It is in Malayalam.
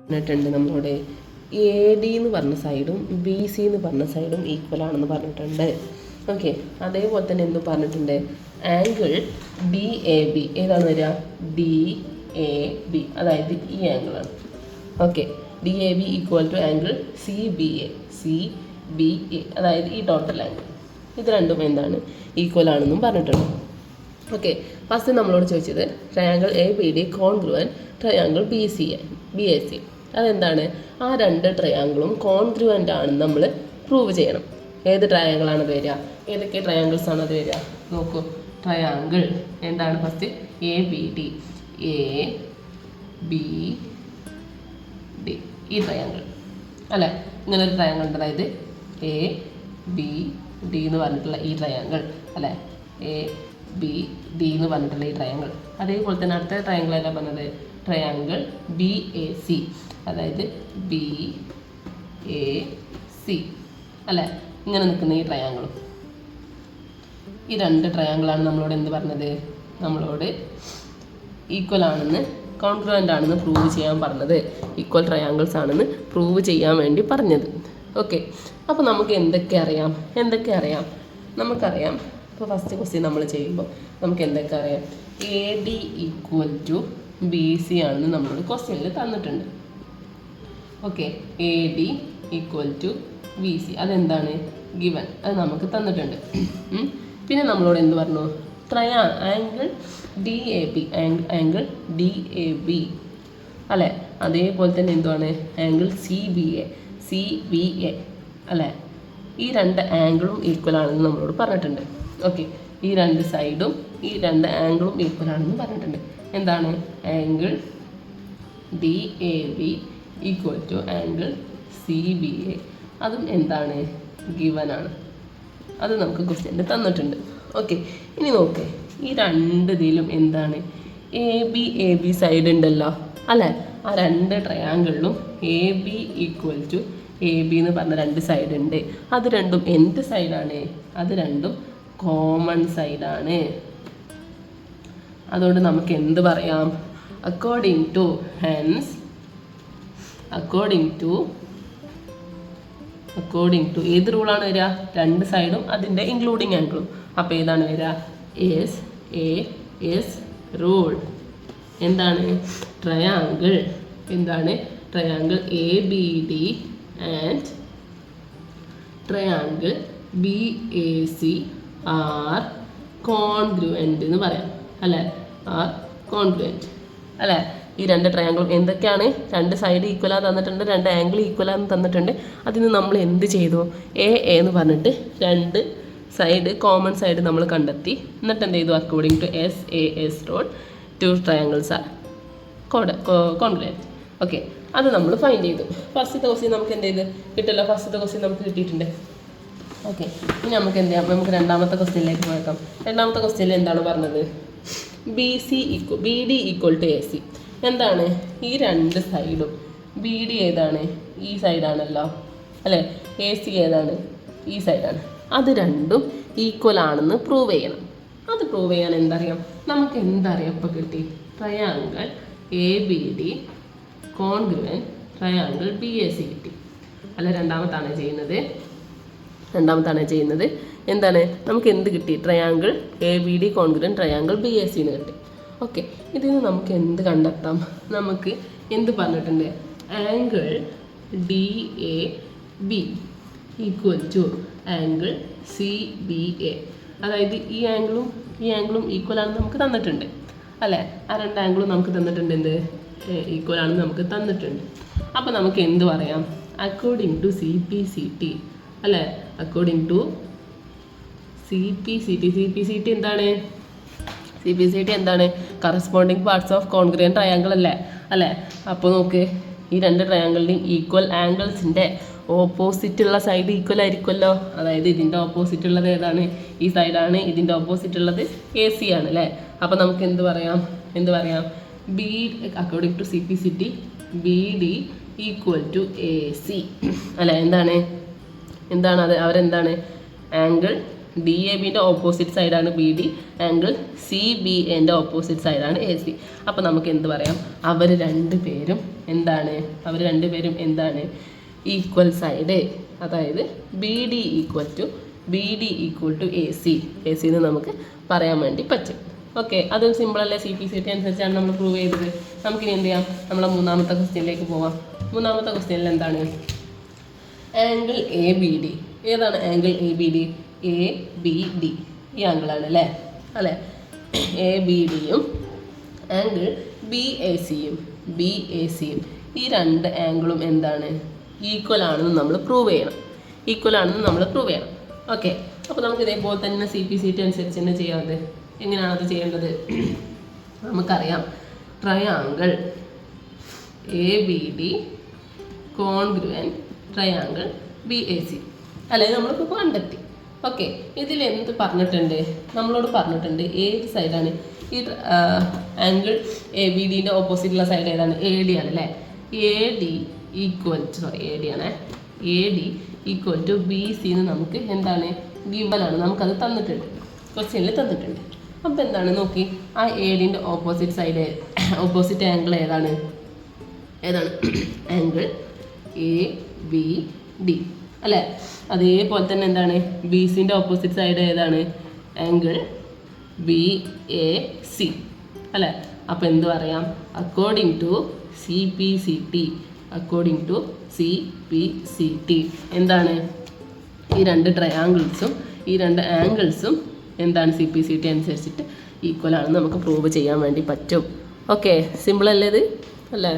പറഞ്ഞിട്ടുണ്ട് നമ്മളോട് എ ഡി എന്ന് പറഞ്ഞ സൈഡും ബി സി എന്ന് പറഞ്ഞ സൈഡും ഈക്വൽ ആണെന്ന് പറഞ്ഞിട്ടുണ്ട്. ഓക്കെ, അതേപോലെ തന്നെ എന്തും പറഞ്ഞിട്ടുണ്ട്, ആംഗിൾ ഡി എ ബി ഏതാണ് വരിക? ഡി എ ബി, അതായത് ഈ ആംഗിളാണ്. Okay, D A B equal to angle C B A, അതായത് ഈ ടോട്ടൽ ആംഗിൾ. ഇത് രണ്ടും എന്താണ്? ഈക്വൽ ആണെന്നും പറഞ്ഞിട്ടുണ്ട്. ഓക്കെ, ഫസ്റ്റ് നമ്മളോട് ചോദിച്ചത് triangle A B D congruent triangle B A C. അതെന്താണ്? ആ രണ്ട് ട്രയാങ്കിളും കോൺഗ്രുവൻ്റ് ആണെന്ന് നമ്മൾ പ്രൂവ് ചെയ്യണം. ഏത് ട്രയാങ്കിളാണ് അത് വരിക? ഏതൊക്കെ ട്രയാങ്കിൾസ് ആണ് അത് വരിക? നോക്കൂ, ട്രയാങ്കിൾ എന്താണ്? First A B D, A B D, ഈ ട്രയാങ്കിൾ അല്ലേ? ഇങ്ങനെ ഒരു ട്രയാങ്കിൾ ഉണ്ട്, അതായത് എ ബി ഡി എന്ന് പറഞ്ഞിട്ടുള്ള ഈ ട്രയാങ്കിൾ അല്ലേ? എ ബി ഡി എന്ന് പറഞ്ഞിട്ടുള്ള ഈ ട്രയാങ്കിൾ. അതേപോലെ തന്നെ അടുത്ത ട്രയാങ്കിൾ ഏതാ പറഞ്ഞത്? ട്രയാങ്കിൾ ബി എ സി, അതായത് ബി എ സി അല്ലേ? ഇങ്ങനെ നിൽക്കുന്ന ഈ ട്രയാങ്കിളും. ഈ രണ്ട് ട്രയാങ്കിളാണ് നമ്മളോട് എന്ത് പറഞ്ഞത്? നമ്മളോട് ഈക്വൽ ആണെന്ന്, കോൺഗ്രുവൻ്റ് ആണെന്ന് പ്രൂവ് ചെയ്യാൻ പറഞ്ഞത്. ഈക്വൽ ട്രയാങ്കിൾസ് ആണെന്ന് പ്രൂവ് ചെയ്യാൻ വേണ്ടി പറഞ്ഞത്. ഓക്കെ, അപ്പോൾ നമുക്ക് എന്തൊക്കെ അറിയാം? നമുക്കറിയാം. ഇപ്പോൾ ഫസ്റ്റ് ക്വസ്റ്റ്യൻ നമ്മൾ ചെയ്യുമ്പോൾ നമുക്ക് എന്തൊക്കെ അറിയാം? A D equal to B C ആണെന്ന് നമ്മളോട് ക്വസ്റ്റ്യനിൽ തന്നിട്ടുണ്ട്. Okay, A D equal to B C, അതെന്താണ്? ഗിവൻ, അത് നമുക്ക് തന്നിട്ടുണ്ട്. പിന്നെ നമ്മളോട് എന്ത് പറഞ്ഞു? Angle D A B, angle D A B അല്ലേ? അതേപോലെ തന്നെ എന്തുവാണ്? ആംഗിൾ സി ബി എ അല്ലേ? ഈ രണ്ട് ആംഗിളും ഈക്വൽ ആണെന്ന് നമ്മളോട് പറഞ്ഞിട്ടുണ്ട്. ഓക്കെ, ഈ രണ്ട് സൈഡും ഈ രണ്ട് ആംഗിളും ഈക്വൽ ആണെന്ന് പറഞ്ഞിട്ടുണ്ട്. എന്താണ്? Angle D A B equal to angle C B A, അതും എന്താണ്? ഗിവൻ ആണ്. അത് നമുക്ക് ക്വസ്റ്റ്യനിൽ തന്നിട്ടുണ്ട്. ഓക്കെ, ഇനി നോക്കേ, ഈ രണ്ട് ഇതിലും എന്താണ്? എ ബി സൈഡ് ഉണ്ടല്ലോ അല്ലേ? ആ രണ്ട് ട്രയാങ്കിളിലും A B equal to A B എന്ന് പറഞ്ഞ രണ്ട് സൈഡ് ഉണ്ട്. അത് രണ്ടും എന്ത് സൈഡാണ്? അത് രണ്ടും കോമൺ സൈഡാണ്. അതുകൊണ്ട് നമുക്ക് എന്ത് പറയാം? അക്കോർഡിംഗ് ടു ഏത് റൂളാണ് വരിക? രണ്ട് സൈഡും അതിൻ്റെ ഇൻക്ലൂഡിങ് ആംഗിളും. അപ്പോൾ ഏതാണ് വരിക? S rule. എന്താണ്? Triangle A B D and triangle B A C are congruent എന്ന് പറയാം അല്ലേ? ആർ കോൺഗ്രുവൻ്റ് അല്ലേ? ഈ രണ്ട് ട്രയാങ്കിളും എന്തൊക്കെയാണ്? രണ്ട് സൈഡ് ഈക്വലാന്ന് തന്നിട്ടുണ്ട്, രണ്ട് ആംഗിൾ ഈക്വലാന്ന് തന്നിട്ടുണ്ട്. അതിന് നമ്മൾ എന്ത് ചെയ്തു? എന്ന് പറഞ്ഞിട്ട് രണ്ട് സൈഡ്, കോമൺ സൈഡ് നമ്മൾ കണ്ടെത്തി. എന്നിട്ട് എന്ത് ചെയ്തു? According to S rule two triangles are congruent. Okay, അത് നമ്മൾ ഫൈൻഡ് ചെയ്തു. ഫസ്റ്റത്തെ ക്വസ്റ്റ്യൻ നമുക്ക് എന്ത് ചെയ്ത് കിട്ടില്ല? ഫസ്റ്റത്തെ ക്വസ്റ്റ്യൻ നമുക്ക് കിട്ടിയിട്ടുണ്ട്. ഓക്കെ, ഇനി നമുക്ക് എന്ത് ചെയ്യാം? നമുക്ക് രണ്ടാമത്തെ ക്വസ്റ്റ്യനിലേക്ക് നോക്കാം. രണ്ടാമത്തെ ക്വസ്റ്റ്യനിൽ എന്താണ് പറഞ്ഞത്? B D equal to A C. എന്താണ്? ഈ രണ്ട് സൈഡും, ബി ഡി ഏതാണ്? ഈ സൈഡാണല്ലോ അല്ലേ? എ സി ഏതാണ്? ഈ സൈഡാണ്. അത് രണ്ടും ഈക്വൽ ആണെന്ന് പ്രൂവ് ചെയ്യണം. അത് പ്രൂവ് ചെയ്യാൻ എന്തറിയാം? നമുക്ക് എന്തറിയാം? ഇപ്പോൾ കിട്ടി triangle A B D congruent triangle B A C കിട്ടി അല്ല? രണ്ടാമത്താണ് ചെയ്യുന്നത്. എന്താണ്? നമുക്ക് എന്ത് കിട്ടി? Triangle A B D congruent triangle B A C എന്ന് കിട്ടി. ഓക്കെ, ഇതിന് നമുക്ക് എന്ത് കണ്ടെത്താം? നമുക്ക് എന്ത് പറഞ്ഞിട്ടുണ്ട്? Angle D A B equal to angle C B A, അതായത് ഈ ആംഗിളും ഈക്വൽ ആണെന്ന് നമുക്ക് തന്നിട്ടുണ്ട് അല്ലേ? ആ രണ്ട് ആംഗിളും നമുക്ക് തന്നിട്ടുണ്ട്. എന്ത്? ഈക്വൽ ആണെന്ന് നമുക്ക് തന്നിട്ടുണ്ട്. അപ്പോൾ നമുക്ക് എന്ത് പറയാം? According to C P C T അല്ലേ? According to C P C T എന്താണ്? Corresponding parts of congruent triangle അല്ലേ? അപ്പോൾ നോക്ക്, ഈ രണ്ട് ട്രയാങ്കിളിൻ്റെയും ഈക്വൽ ആംഗിൾസിൻ്റെ ഓപ്പോസിറ്റ് ഉള്ള സൈഡ് ഈക്വൽ ആയിരിക്കുമല്ലോ. അതായത് ഇതിൻ്റെ ഓപ്പോസിറ്റ് ഉള്ളത് ഏതാണ്? ഈ സൈഡാണ്. ഇതിൻ്റെ ഓപ്പോസിറ്റ് ഉള്ളത് എ സി ആണ് അല്ലേ? അപ്പോൾ നമുക്ക് എന്ത് പറയാം? By according to C P C T B D equal to A C അല്ലേ? എന്താണ് അത്? അവരെന്താണ്? ആംഗിൾ ഡി എ ബിൻ്റെ ഓപ്പോസിറ്റ് സൈഡാണ് B D, angle C B എൻ്റെ ഓപ്പോസിറ്റ് സൈഡാണ് എ സി. അപ്പോൾ നമുക്ക് എന്ത് പറയാം, അവർ രണ്ടുപേരും എന്താണ് ഈക്വൽ സൈഡ്. അതായത് B D equal to A C എന്ന് നമുക്ക് പറയാൻ വേണ്ടി പറ്റും. ഓക്കെ, അതും സിമ്പിളല്ലേ, CPCT അനുസരിച്ചാണ് നമ്മൾ പ്രൂവ് ചെയ്തത്. നമുക്കിനി എന്ത് ചെയ്യാം, നമ്മളെ മൂന്നാമത്തെ ക്വസ്റ്റ്യനിലേക്ക് പോവാം. മൂന്നാമത്തെ ക്വസ്റ്റ്യനിൽ എന്താണ്, ആംഗിൾ എ ബി ഡി. ഏതാണ് angle A B D? A B D ഈ ആംഗിളാണ് അല്ലേ. എ ബി ഡിയും ആംഗിൾ ബി എ സിയും ഈ രണ്ട് ആംഗിളും എന്താണ്, ഈക്വൽ ആണെന്ന് നമ്മൾ പ്രൂവ് ചെയ്യണം. ഓക്കെ, അപ്പോൾ നമുക്ക് ഇതേപോലെ തന്നെ CPCT അനുസരിച്ച് തന്നെ ചെയ്യാതെ. എങ്ങനെയാണത് ചെയ്യേണ്ടത്? നമുക്കറിയാം, triangle A B D congruent triangle B A C അല്ലെ, നമ്മളിപ്പോൾ കണ്ടെത്തി. ഓക്കെ, ഇതിൽ എന്ത് പറഞ്ഞിട്ടുണ്ട്, നമ്മളോട് പറഞ്ഞിട്ടുണ്ട് ഏത് സൈഡാണ് ഈ ആംഗിൾ എ ബി ഡിൻ്റെ ഓപ്പോസിറ്റുള്ള സൈഡ് ഏതാണ്, എ ഡി ആണ് അല്ലേ. A D equal to B C എന്ന് നമുക്ക് എന്താണ് ഗിവൻ ആണ്, നമുക്കത് തന്നിട്ടുണ്ട്, ക്വസ്റ്റ്യനിൽ തന്നിട്ടുണ്ട്. അപ്പോൾ എന്താണ് നോക്കി, ആ എ ഡിൻ്റെ ഓപ്പോസിറ്റ് ആംഗിൾ ഏതാണ് ആംഗിൾ എ ബി ഡി അല്ലേ. അതേപോലെ തന്നെ എന്താണ് ബി സിൻ്റെ ഓപ്പോസിറ്റ് സൈഡ് ഏതാണ്, ആംഗിൾ ബി എ സി അല്ലേ. അപ്പോൾ എന്ത് പറയാം, അക്കോർഡിംഗ് ടു CPCT എന്താണ്, ഈ രണ്ട് ട്രയാങ്കിൾസും ഈ രണ്ട് ആംഗിൾസും എന്താണ് CPCT അനുസരിച്ചിട്ട് ഈക്വൽ ആണെന്ന് നമുക്ക് പ്രൂവ് ചെയ്യാൻ വേണ്ടി പറ്റും. ഓക്കെ, സിമ്പിൾ അല്ലേ ഇത് അല്ലേ.